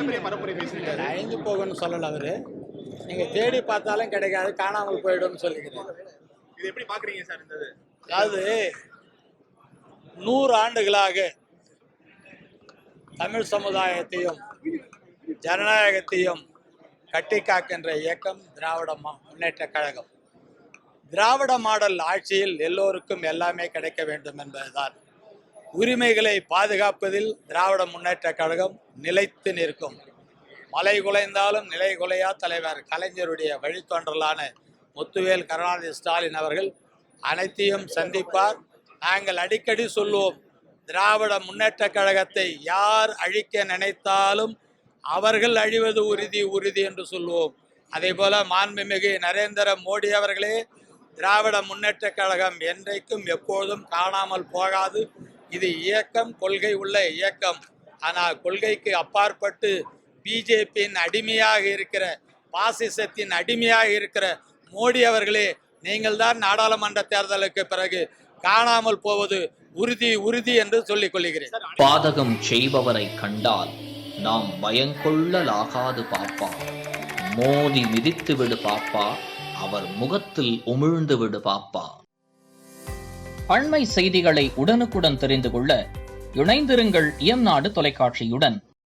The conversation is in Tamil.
மிகப்பெரிய பரப்புரை பேசியிருக்காரு. அழிந்து போகும்னு சொல்லல அவரு. நீங்க தேடி பார்த்தாலும் கிடைக்காது, காணாமல் போயிடும்னு சொல்லிக்கிறேன். இது எப்படி பாக்குறீங்க சார் இந்த இது? அதாவது 100 ஆண்டுகளாக தமிழ் சமுதாயத்தையும் ஜனநாயகத்தையும் கட்டி காக்கின்ற இயக்கம் திராவிட முன்னேற்ற கழகம். திராவிட மாடல் ஆட்சியில் எல்லோருக்கும் எல்லாமே கிடைக்க வேண்டும் என்பதுதான். உரிமைகளை பாதுகாப்பதில் திராவிட முன்னேற்ற கழகம் நிலைத்து நிற்கும். மலை குலைந்தாலும் நிலை குலையா தலைவர் கலைஞருடைய வழித்தோன்றலான முத்துவேல் கருணாநிதி ஸ்டாலின் அவர்கள் அனைத்தையும் சந்திப்பார். நாங்கள் அடிக்கடி சொல்லுவோம், திராவிட முன்னேற்ற கழகத்தை யார் அழிக்க நினைத்தாலும் அவர்கள் அழிவது உறுதி உறுதி என்று சொல்லுவோம். அதே போல மாண்புமிகு நரேந்திர மோடி அவர்களே, திராவிட முன்னேற்ற கழகம் என்றைக்கும் எப்போதும் காணாமல் போகாது. இது இயக்கம், கொள்கை உள்ள இயக்கம். ஆனால் கொள்கைக்கு அப்பாற்பட்டு பிஜேபியின் அடிமையாக இருக்கிற, பாசிசத்தின் அடிமையாக இருக்கிற மோடி அவர்களே, நீங்கள் தான் நாடாளுமன்ற தேர்தலுக்கு பிறகு காணாமல் போவது உறுதி உறுதி என்று சொல்லிக் கொள்கிறேன். பாதகம் செய்பவரை கண்டால் நாம் பயங்கொள்ளலாகாது பாப்பா, மோதி மிதித்து விடு பாப்பா, அவர் முகத்தில் உமிழ்ந்து விடு பாப்பா. அண்மை செய்திகளை உடனுக்குடன் தெரிந்து கொள்ள இணைந்திருங்கள் இயம்நாடு தொலைக்காட்சியுடன்.